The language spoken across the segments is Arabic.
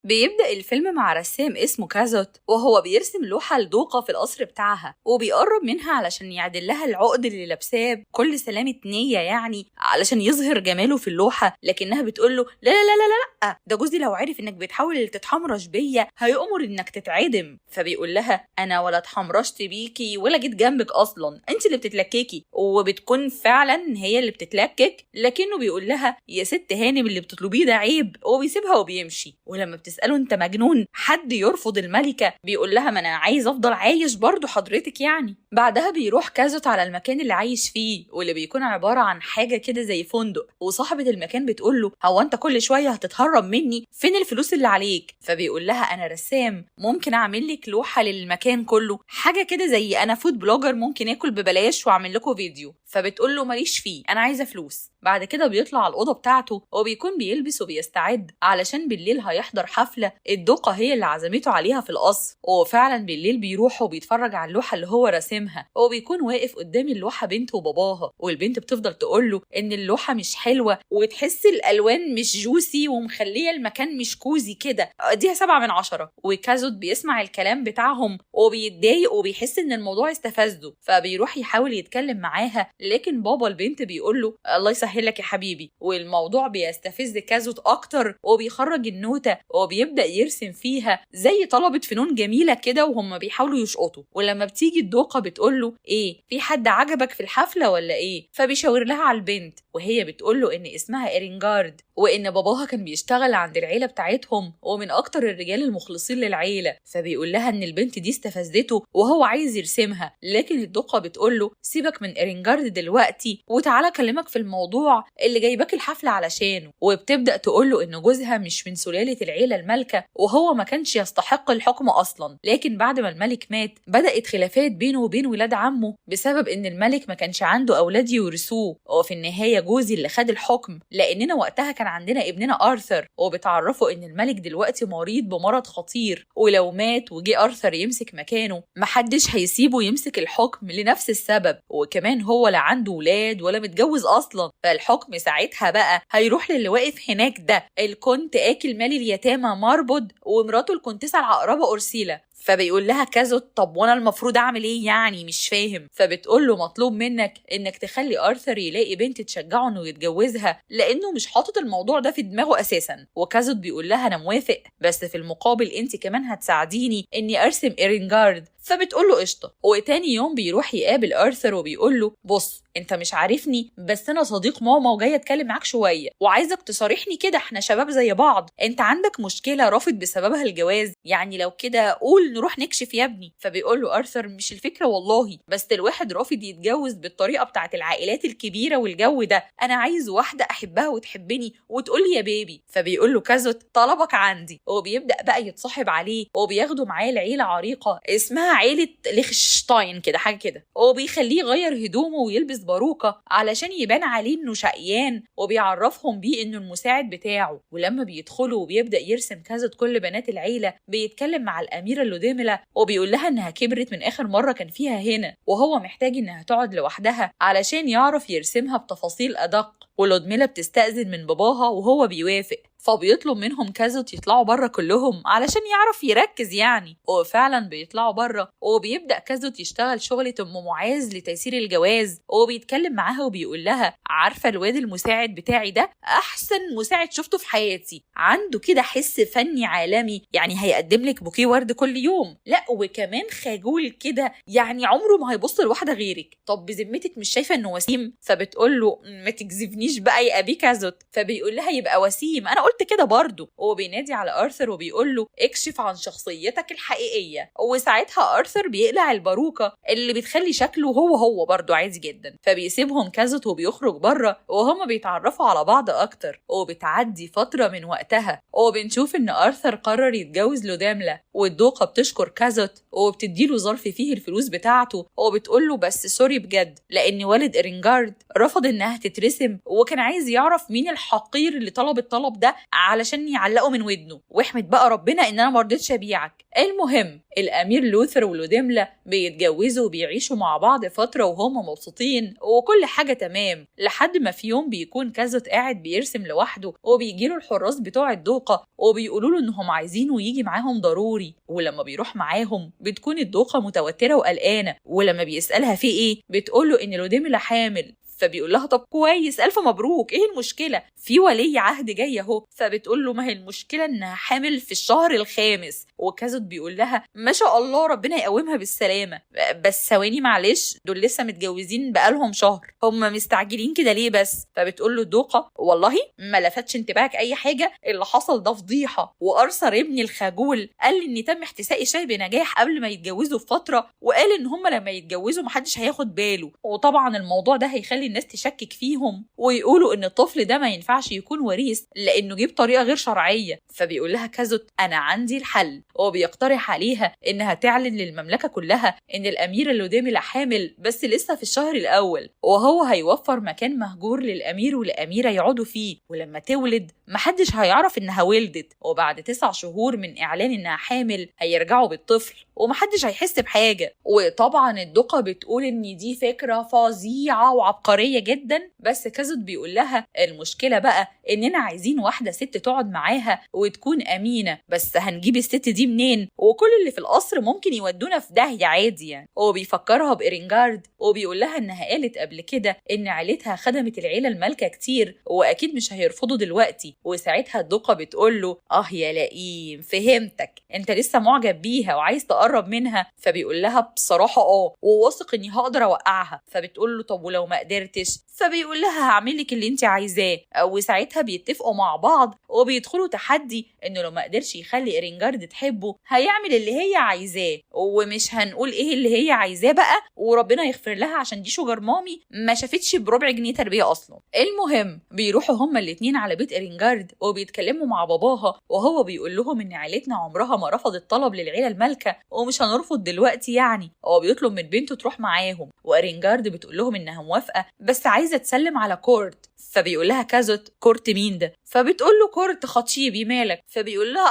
بيبدأ الفيلم مع رسام اسمه كازوت، وهو بيرسم لوحة لدوقة في القصر بتاعها، وبيقرب منها علشان يعدل لها العقد اللي لابساه بكل سلامة نية، يعني علشان يظهر جماله في اللوحة. لكنها بتقوله لا لا لا لا لا، ده جوزي لو عرف انك بتحاول تتحمرش بيا هيأمر انك تتعدم. فبيقول لها انا ولا اتحمرشت بيكي ولا جيت جنبك اصلا، انت اللي بتتلككي. وبتكون فعلا هي اللي بتتلكك، لكنه بيقول لها يا ست هانم اللي بتطلبيه ده عيب، وبيسيبها وبيمشي. ولما بتسأله انت مجنون حد يرفض الملكة، بيقول لها ما انا عايز افضل عايش برضو حضرتك يعني. بعدها بيروح كازوت على المكان اللي عايش فيه، واللي بيكون عبارة عن حاجة كده زي فندق. وصاحبة المكان بتقول له هو انت كل شوية هتتهرب مني؟ فين الفلوس اللي عليك؟ فبيقول لها انا رسام، ممكن اعمل لك لوحة للمكان كله، حاجة كده زي انا فود بلوجر، ممكن اكل ببلاش واعمل لكم فيديو. فبتقول له ماليش فيه، انا عايزة فلوس. بعد كده بيطلع على الأوضة بتاعته وبيكون بيلبس وبيستعد علشان بالليل هيحضر حفلة الدوقة هي اللي عزمته عليها في القصر. وفعلا بالليل بيروح وبيتفرج على اللوحة اللي هو راسمها، وبيكون واقف قدام اللوحة بنته وباباها، والبنت بتفضل تقوله ان اللوحة مش حلوة، وتحس الألوان مش جوسي ومخلية المكان مش كوزي كده، اديها 7/10. وكازوت بيسمع الكلام بتاعهم وبيتضايق وبيحس ان الموضوع استفزه، فبيروح يحاول يتكلم معاها، لكن بابا البنت بيقوله الله يسهلك يا حبيبي. والموضوع بيستفز كازوت اكتر، وبيخرج النوتة وبيبدأ يرسم فيها زي طلبة فنون جميلة كده وهم بيحاولوا يشقطوا. ولما بتيجي الدوقة بتقوله ايه، في حد عجبك في الحفلة ولا ايه؟ فبيشاور لها على البنت، وهي بتقوله ان اسمها إيرينجارد، وان باباها كان بيشتغل عند العيلة بتاعتهم ومن اكتر الرجال المخلصين للعيلة. فبيقول لها ان البنت دي استفزته وهو عايز يرسمها، لكن الدوقة بتقوله سيبك من إيرينجارد دلوقتي وتعالى اكلمك في الموضوع اللي جايباك الحفلة علشانه. وبتبدأ تقوله ان جوزها مش من سلالة العيلة المالكة، وهو ما كانش يستحق الحكم اصلا، لكن بعد ما الملك مات بدأت خلافات بينه وبين ولاد عمه بسبب ان الملك ما كانش عنده اولاد يورثوه. وفي النهاية جوزي اللي خد الحكم، لاننا وقتها كان عندنا ابننا ارثر، وبتعرفوا ان الملك دلوقتي مريض بمرض خطير، ولو مات وجي ارثر يمسك مكانه محدش هيسيبه يمسك الحكم لنفس السبب. وكمان هو لا عنده ولاد ولا متجوز اصلا، فالحكم ساعتها بقى هيروح للي واقف هناك ده، الكونت اكل مال اليتامى ماربود، ومراته الكونتيسة العقربة أورسيلا. فبيقول لها كازوت طب وانا المفروض اعمل ايه يعني، مش فاهم. فبتقول له مطلوب منك انك تخلي ارثر يلاقي بنت تشجعه انه يتجوزها، لانه مش حاطط الموضوع ده في دماغه اساسا. وكازوت بيقول لها انا موافق، بس في المقابل انت كمان هتساعديني اني ارسم إيرينجارد. فبتقول له قشطه. وتاني يوم بيروح يقابل ارثر وبيقول له بص انت مش عارفني، بس انا صديق ماما وجاي اتكلم معاك شويه، وعايزك تصارحني كده، احنا شباب زي بعض، انت عندك مشكله رافض بسببها الجواز، يعني لو كده قول نروح نكشف يا ابني. فبيقول له ارثر مش الفكره والله، بس الواحد رافض يتجوز بالطريقه بتاعت العائلات الكبيره والجو ده، انا عايز واحده احبها وتحبني وتقول لي يا بيبي. فبيقول له كازوت طلبك عندي. وبيبدا بقى يتصاحب عليه، وبياخده معاه لعيله عريقه اسمها عيله ليخشتاين كده حاجه كده، وبيخليه يغير هدومه ويلبس باروكه علشان يبان عليه انه شقيان، وبيعرفهم بيه انه المساعد بتاعه. ولما بيدخلوا وبيبدا يرسم كازوت كل بنات العيله، بيتكلم مع الاميره لوديميلا وبيقول لها انها كبرت من اخر مره كان فيها هنا، وهو محتاج انها تقعد لوحدها علشان يعرف يرسمها بتفاصيل ادق. ولودميلا بتستأذن من باباها وهو بيوافق، فبيطلب منهم كازوت يطلعوا بره كلهم علشان يعرف يركز يعني. وفعلا بيطلعوا بره، وبيبدأ كازوت يشتغل شغلة ام معاذ لتيسير الجواز، وبيتكلم معاها وبيقول لها عارفة الواد المساعد بتاعي ده احسن مساعد شفته في حياتي، عنده كده حس فني عالمي، يعني هيقدم لك بوكيه ورد كل يوم، لا وكمان خجول كده، يعني عمره ما هيبص لواحدة غيرك، طب بذمتك مش شايفة انه وسيم؟ فبتقول له ما تكذبنيش بقى يا ابي كازوت. فبيقول لها يبقى وسيم، انا قلت كده برضه. وبينادي على ارثر وبيقول له اكشف عن شخصيتك الحقيقيه. وساعتها ارثر بيقلع الباروكه اللي بتخلي شكله هو برضه عادي جدا. فبيسيبهم كازوت وبيخرج بره، وهما بيتعرفوا على بعض اكتر. وبتعدي فتره من وقتها، وبنشوف ان ارثر قرر يتجوز لوداملا، والدوقه بتشكر كازوت وبتديله ظرف فيه الفلوس بتاعته، وبتقول له بس سوري بجد، لان والد إيرينجارد رفض انها تترسم، وكان عايز يعرف مين الحقير اللي طلب الطلب ده علشان يعلقوا من ودنه، واحمد بقى ربنا ان انا مرضتش ابيعك. المهم الامير لوثر ولودملا بيتجوزوا وبيعيشوا مع بعض فتره وهم مبسوطين وكل حاجه تمام، لحد ما في يوم بيكون كازوت قاعد بيرسم لوحده وبيجيله الحراس بتوع الدوقه وبيقولوا له انهم عايزينه يجي معاهم ضروري. ولما بيروح معاهم بتكون الدوقه متوتره وقلقانه، ولما بيسالها في ايه بتقول له ان لودملا حامل. فبيقول لها طب كويس، ألف مبروك، ايه المشكلة؟ في ولي عهد جاي اهو. فبتقول له ما هي المشكلة انها حامل في الشهر الخامس. وكازوت بيقول لها ما شاء الله ربنا يقومها بالسلامة، بس ثواني معلش دول لسه متجوزين بقالهم شهر، هم مستعجلين كده ليه بس؟ فبتقول له الدوقة والله ما لفتش انتباهك اي حاجة، اللي حصل ده فضيحة، وارثر ابني الخجول قال لي ان تم احتساء الشاي بنجاح قبل ما يتجوزوا بفترة، وقال ان هم لما يتجوزوا محدش هياخد باله، وطبعا الموضوع ده هيخلي الناس تشكك فيهم ويقولوا ان الطفل ده ما ينفعش يكون وريث لانه جه بطريقه غير شرعيه. فبيقول لها كازوت انا عندي الحل، وبيقترح عليها انها تعلن للمملكه كلها ان الاميره لودملا حامل بس لسه في الشهر الاول، وهو هيوفر مكان مهجور للامير والاميره يقعدوا فيه، ولما تولد محدش هيعرف انها ولدت، وبعد 9 شهور من اعلان انها حامل هيرجعوا بالطفل ومحدش هيحس بحاجه. وطبعا الدقه بتقول ان دي فكره فظيعه وعبقريه جدا، بس كازوت بيقول لها المشكله بقى اننا عايزين واحده ست تقعد معاها وتكون امينه، بس هنجيب الست دي منين؟ وكل اللي في القصر ممكن يودونا في داهيه عادي يعني. هو بيفكرها بإيرينجارد وبيقول لها انها قالت قبل كده ان عيلتها خدمت العيله المالكه كتير واكيد مش هيرفضوا دلوقتي. وساعتها الدقه بتقول له يا لئيم فهمتك، انت لسه معجب بيها وعايز تقرب منها. فبيقول لها بصراحه وواثق اني هقدر اوقعها. فبتقول له طب ولو ما قدرتش؟ فبيقول لها هعمل لك اللي انت عايزاه. وساعتها بيتفقوا مع بعض وبيدخلوا تحدي انه لو ما قدرش يخلي إيرينجارد تحبه هيعمل اللي هي عايزاه، ومش هنقول ايه اللي هي عايزاه بقى، وربنا يغفر لها عشان دي شوجر مامي ما شافتش بربع جنيه تربيه اصلا. المهم بيروحوا هما الاتنين على بيت إيرينجارد وبيتكلموا مع باباها، وهو بيقول لهم ان عيلتنا عمرها ما رفضت طلب للعيله المالكه ومش هنرفض دلوقتي يعني. هو بيطلب من بنته تروح معاهم، وإيرينجارد بتقول لهم انها موافقه بس عايزه تسلم على كورت. فبيقول لها كازوت كورت مين ده؟ فبتقول له كورت خطيبي مالك؟ فبيقول لها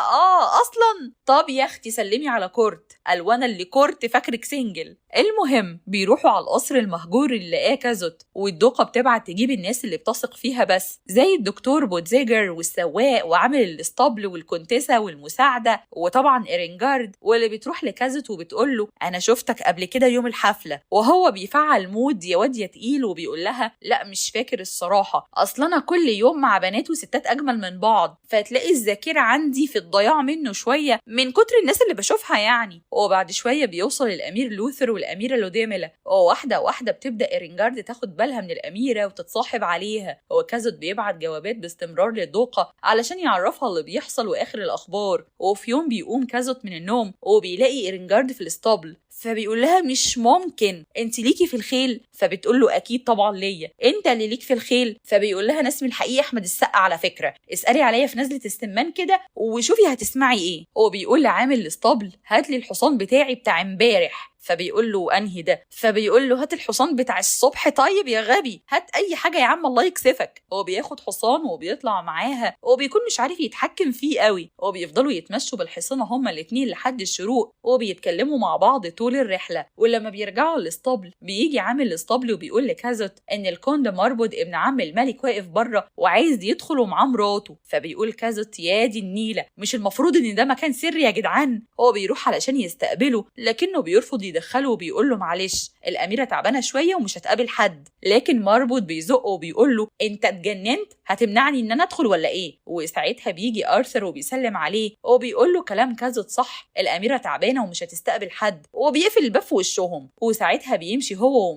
اصلا طب يا اختي سلمي على كورت، قال وانا اللي كورت فاكرك سنجل. المهم بيروحوا على القصر المهجور اللي لقاه كازوت، والدوقه بتبعت تجيب الناس اللي بتثق فيها بس، زي الدكتور بوتزيجر والسواق وعامل الاسطبل والكونتيسه والمساعده وطبعا إيرينجارد، واللي بتروح لكازوت وبتقول له انا شفتك قبل كده يوم الحفله. وهو بيفعل مود يا واد يا تقيل وبيقول لها لا مش فاكر الصراحه، اصلا انا كل يوم مع بنات وستات اجمل من بعض، فتلاقي الذاكره عندي في الضياع منه شويه من كتر الناس اللي بشوفها يعني. وبعد شويه بيوصل الامير لوثر والاميره لودملا، وواحده واحده بتبدا إيرينجارد تاخد بالها من الاميره وتتصاحب عليها. وكازوت بيبعت جوابات باستمرار للدوقه علشان يعرفها اللي بيحصل واخر الاخبار. وفي يوم بيقوم كازوت من النوم وبيلاقي إيرينجارد في الاسطبل، فبيقول لها مش ممكن انت ليكي في الخيل؟ فبتقول له اكيد طبعا ليا، انت اللي ليك في الخيل؟ فبيقول لها انا اسمي الحقيقي احمد السقا على فكره، اسالي عليا في نزله السمان كده وشوفي هتسمعي ايه. وبيقول لعامل الاسطبل هات لي الحصان بتاعي بتاع امبارح. فبيقول له انهي ده؟ فبيقول له هات الحصان بتاع الصبح. طيب يا غبي هات اي حاجه يا عم الله يكسفك. هو بياخد حصان وبيطلع معاها وبيكون مش عارف يتحكم فيه قوي، وبيفضلوا يتمشوا بالحصانه هما الاتنين لحد الشروق وبيتكلموا مع بعض طول الرحله. ولما بيرجعوا الاسطبل بيجي عامل الاسطبل وبيقول لكازوت ان الكوند ماربود ابن عم الملك واقف بره وعايز يدخل ومعاه مراته. فبيقول كازوت يا دي النيله، مش المفروض ان ده مكان سري يا جدعان؟ هو بيروح علشان يستقبله لكنه بيرفض يدخله وبيقول له معلش الاميره تعبانه شويه ومش هتقابل حد. لكن ماربود بيزقه وبيقول له انت اتجننت، هتمنعني ان انا ادخل ولا ايه؟ وساعتها بيجي ارثر وبيسلم عليه وبيقول له كلام كازوت صح، الاميره تعبانه ومش هتستقبل حد، وبيقفل الباب في وشهم. وساعتها بيمشي هو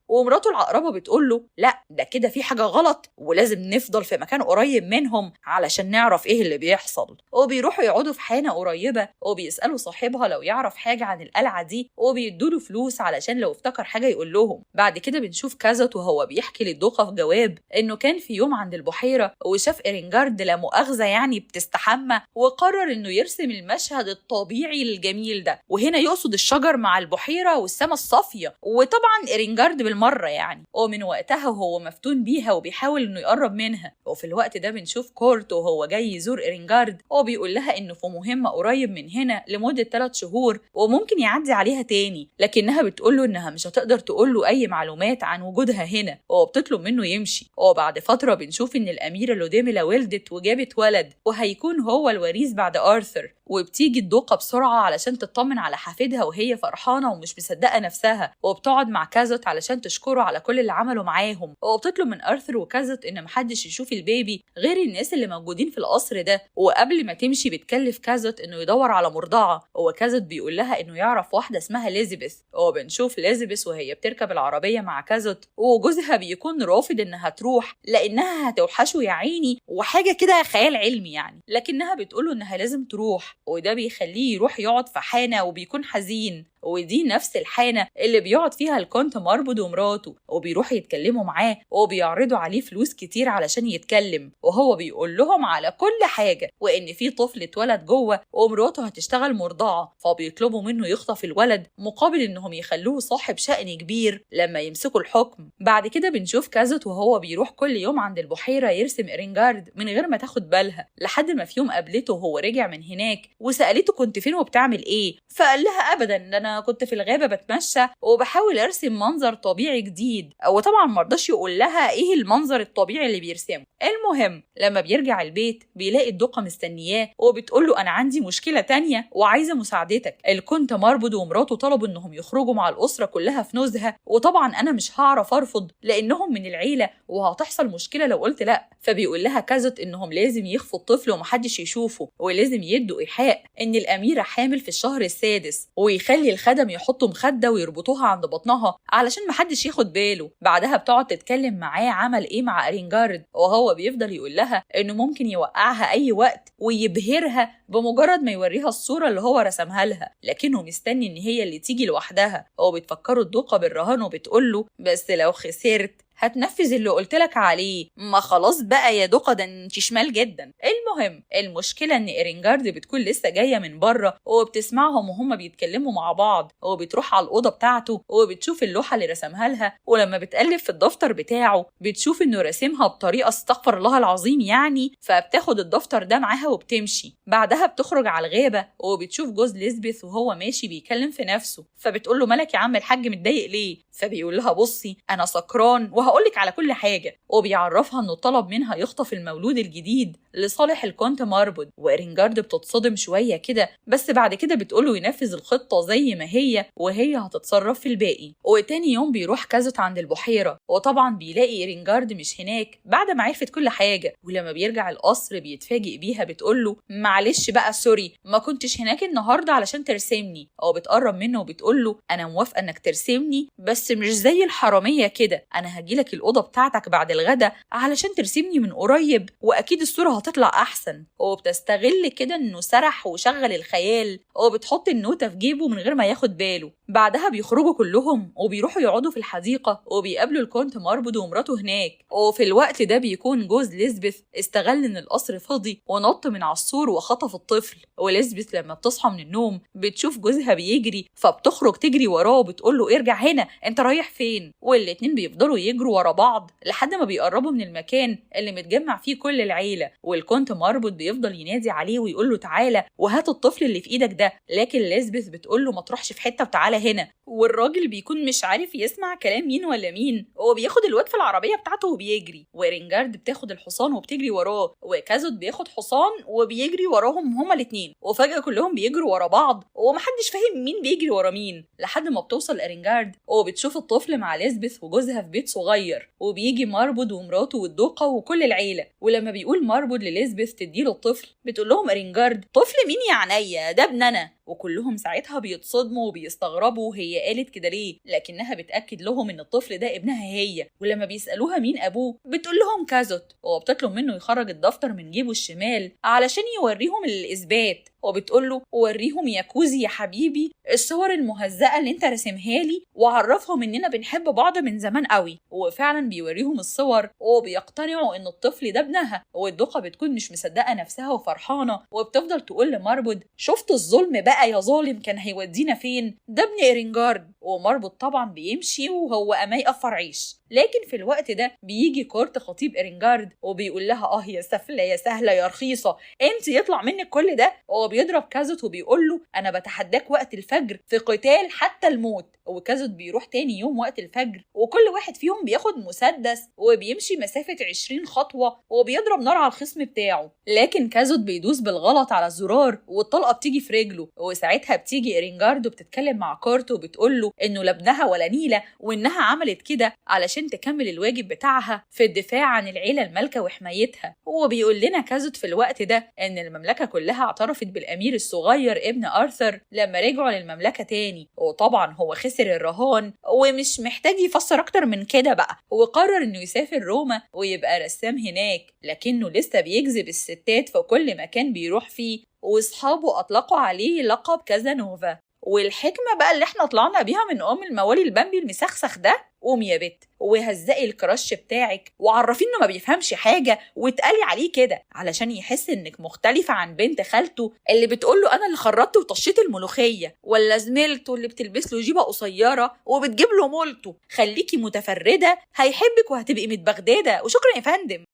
ومراته العقربه بتقول له لا ده كده في حاجه غلط ولازم نفضل في مكان قريب منهم علشان نعرف ايه اللي بيحصل. وبيروحوا يقعدوا في حانه قريبه وبيسالوا صاحبها لو يعرف حاجه عن القلعه دي، وبيدوله فلوس علشان لو افتكر حاجة يقول لهم. بعد كده بنشوف كازوت وهو بيحكي للدوقة في جواب إنه كان في يوم عند البحيرة وشاف إيرينجارد لا مؤاخذة يعني بتستحمى، وقرر إنه يرسم المشهد الطبيعي الجميل ده، وهنا يقصد الشجر مع البحيرة والسما الصافية، وطبعا إيرينجارد بالمرة يعني. ومن وقتها وهو مفتون بيها وبيحاول إنه يقرب منها. وفي الوقت ده بنشوف كورت وهو جاي يزور إيرينجارد وبيقول لها إنه في مهمة قريب من هنا لمدة 3 شهور وممكن يعدي عليها تاني، لكنها بتقوله إنها مش هتقدر تقوله أي معلومات عن وجودها هنا، وبتطلب منه يمشي. وبعد فترة بنشوف إن الأميرة لوديميلا ولدت وجابت ولد وهيكون هو الوريث بعد آرثر، وبتيجي الدوقة بسرعة علشان تطمن على حفيدها وهي فرحانة ومش مصدقة نفسها، وبتقعد مع كازوت علشان تشكره على كل اللي عمله معاهم، وبتطلب من آرثر وكازوت إن محدش يشوف البيبي غير الناس اللي موجودين في القصر ده. وقبل ما تمشي بتكلف كازوت إنه يدور على مرضعة، وكازوت بيقول لها إنه يعرف واحدة اسمها ليزابيث. وبنشوف ليزابيث وهي بتركب العربية مع كازوت وجوزها بيكون رافض إنها تروح لأنها هتوحشه يا عيني وحاجة كده خيال علمي يعني، لكنها بتقوله إنها لازم تروح، وده بيخليه يروح يقعد في حانة وبيكون حزين. ودي نفس الحانة اللي بيقعد فيها الكونت ماربود ومراته، وبيروح يتكلموا معاه وبيعرضوا عليه فلوس كتير علشان يتكلم، وهو بيقول لهم على كل حاجة وإن في طفل اتولد جوه ومراته هتشتغل مرضعة، فبيطلبوا منه يخطف الولد مقابل إنهم يخلوه صاحب شأن كبير لما يمسكوا الحكم. بعد كده بنشوف كازوت وهو بيروح كل يوم عند البحيرة يرسم إيرينجارد من غير ما تاخد بالها، لحد ما في يوم قابلته وهو رجع من هناك وسألته كنت فين وبتعمل إيه، فقال لها أبدا أنا كنت في الغابة بتمشى وبحاول أرسم منظر طبيعي جديد، وطبعا مرضاش يقول لها إيه المنظر الطبيعي اللي بيرسمه. المهم لما بيرجع البيت بيلاقي الدقة مستنياه وبتقوله أنا عندي مشكلة تانية وعايزة مساعدتك. الكونت ماربود ومراته طلبوا إنهم يخرجوا مع الأسرة كلها في نزهة، وطبعا أنا مش هعرف أرفض لأنهم من العيلة وهتحصل مشكلة لو قلت لأ. فبيقول لها كازوت إنهم لازم يخفوا الطفل ومحدش يشوفه، ولازم يدوا إيحاء إن الأميرة حامل في الشهر السادس، ويخلي الخدم يحطوا مخدة ويربطوها عند بطنها علشان محدش ياخد باله. بعدها بتقعد تتكلم معاه عمل إيه مع إيرينجارد، وهو بيفضل يقول لها إنه ممكن يوقعها أي وقت ويبهرها بمجرد ما يوريها الصورة اللي هو رسمها لها، لكنه مستني إن هي اللي تيجي لوحدها. وبتفكروا الدوقة بالرهان وبتقوله بس لو خسرت هتنفذ اللي قلتلك عليه. ما خلاص بقى يا دوقة ده انت شمال جدا. المهم المشكلة ان إيرينجارد بتكون لسه جاية من بره وبتسمعهم وهم بيتكلموا مع بعض، وبتروح على الأوضة بتاعته وبتشوف اللوحة اللي رسمها لها، ولما بتقلب في الدفتر بتاعه بتشوف انه راسمها بطريقة استغفر الله العظيم يعني، فبتاخد الدفتر ده معاها وبتمشي. بعدها بتخرج على الغابة وبتشوف جوز ليزبيث وهو ماشي بيكلم في نفسه، فبتقول له مالك يا عم الحاج متضايق ليه؟ فبيقول لها بصي أنا سكران وهقولك على كل حاجة، وبيعرفها إنه طلب منها يخطف المولود الجديد لصالح الكونت ماربود. وإيرينجارد بتتصدم شوية كده، بس بعد كده بتقوله ينفذ الخطة زي ما هي وهي هتتصرف في الباقي. وتاني يوم بيروح كازوت عند البحيرة، وطبعا بيلاقي إيرينجارد مش هناك بعد ما عرفت كل حاجة، ولما بيرجع القصر بيتفاجئ بيها بتقوله معلش بقى سوري ما كنتش هناك النهاردة علشان ترسمني. أو بتقرب منه وبتقوله أنا موافقة إنك ترسمني بس مش زي الحرامية كده، أنا هجيلك الأوضة بتاعتك بعد الغدا علشان ترسمني من قريب وأكيد الصورة هتطلع أحسن. وبتستغل كده إنه سرح وشغل الخيال، وبتحط النوتة في جيبه من غير ما ياخد باله. بعدها بيخرجوا كلهم وبيروحوا يقعدوا في الحديقة وبيقابلوا الكونت ماربود ومراته هناك. وفي الوقت ده بيكون جوز ليزبيث استغل إن القصر فاضي ونط من على السور وخطف الطفل. وليزبيث لما بتصحى من النوم بتشوف جوزها بيجري، فبتخرج تجري وراه وبتقوله ارجع هنا انت رايح فين؟ والاتنين بيفضلوا يجروا ورا بعض لحد ما بيقربوا من المكان اللي متجمع فيه كل العيلة، والكونت ماربود بيفضل ينادي عليه ويقوله تعالى وهات الطفل اللي في ايدك ده، لكن ليزبيث بتقوله ما تروحش في حتة وتعالى هنا. والراجل بيكون مش عارف يسمع كلام مين ولا مين، هو بياخد الواد في العربية بتاعته وبيجري. وإيرينجارد بتاخد الحصان وبتجري وراه، وكازوت بياخد حصان وبيجري وراهم هما الاتنين، وفجأة كلهم بيجروا ورا بعض ومحدش فاهم مين بيجري ورا مين، لحد ما بتوصل إيرينجارد وبتشوف الطفل مع ليزبيث وجوزها في بيت صغير، وبيجي ماربود ومراته والدوقة وكل العيلة. ولما بيقول ماربود لليزبيث تديله الطفل بتقول لهم إيرينجارد طفل مين يا عينيا ده ابن أنا. وكلهم ساعتها بيتصدموا وبيستغربوا هي قالت كده ليه، لكنها بتأكد لهم إن الطفل ده ابنها هي. ولما بيسألوها مين أبوه بتقول لهم كازوت، وبتطلب منه يخرج الدفتر من جيبه الشمال علشان يوريهم الإثبات، وبتقول له وريهم يا كوزي يا حبيبي الصور المهزأة اللي انت رسمها لي، وعرفهم اننا بنحب بعض من زمان قوي. وفعلا بيوريهم الصور وبيقتنعوا ان الطفل ده ابنها. والدوقة بتكون مش مصدقة نفسها وفرحانة، وبتفضل تقول لماربود شفت الظلم بقى يا ظالم، كان هيودينا فين؟ ده ابن إيرينجارد. وماربود طبعا بيمشي وهو أما يقفر عيش. لكن في الوقت ده بيجي كورت خطيب إيرينجارد وبيقول لها يا سفلة يا سهلة يا رخيصة، انت يطلع منك كل ده. وبيضرب كازوت وبيقول له انا بتحداك وقت الفجر في قتال حتى الموت. وكازوت بيروح تاني يوم وقت الفجر، وكل واحد فيهم بياخد مسدس وبيمشي مسافة 20 خطوة وبيضرب نار على الخصم بتاعه. لكن كازوت بيدوس بالغلط على الزرار والطلقة بتيجي في رجله. وساعتها بتيجي إيرينجارد وبتتكلم مع كورت وبتقول له انه لا ابنها ولا نيلة، وانها عملت كده علشان تكمل الواجب بتاعها في الدفاع عن العيلة المالكة وحمايتها. وبيقول لنا كازوت في الوقت ده ان المملكة كلها اعترفت بالامير الصغير ابن آرثر لما رجعوا للمملكة تاني. وطبعا هو خسر الرهان ومش محتاج يفسر اكتر من كده بقى، وقرر انه يسافر روما ويبقى رسام هناك. لكنه لسه بيجذب الستات في كل مكان بيروح فيه، واصحابه اطلقوا عليه لقب كازانوفا. والحكمة بقى اللي احنا طلعنا بيها من الموالي البامبي المسخسخ ده، قومي يا بت وهزقي الكراش بتاعك وعرفيه انه ما بيفهمش حاجه واتقالي عليه كده علشان يحس انك مختلفه عن بنت خالته اللي بتقول له انا اللي خرطت وطشيت الملوخيه، ولا زميلته اللي بتلبس له جيبه قصيره وبتجيب له مولته. خليكي متفرده هيحبك وهتبقي متبغداده. وشكرا يا فندم.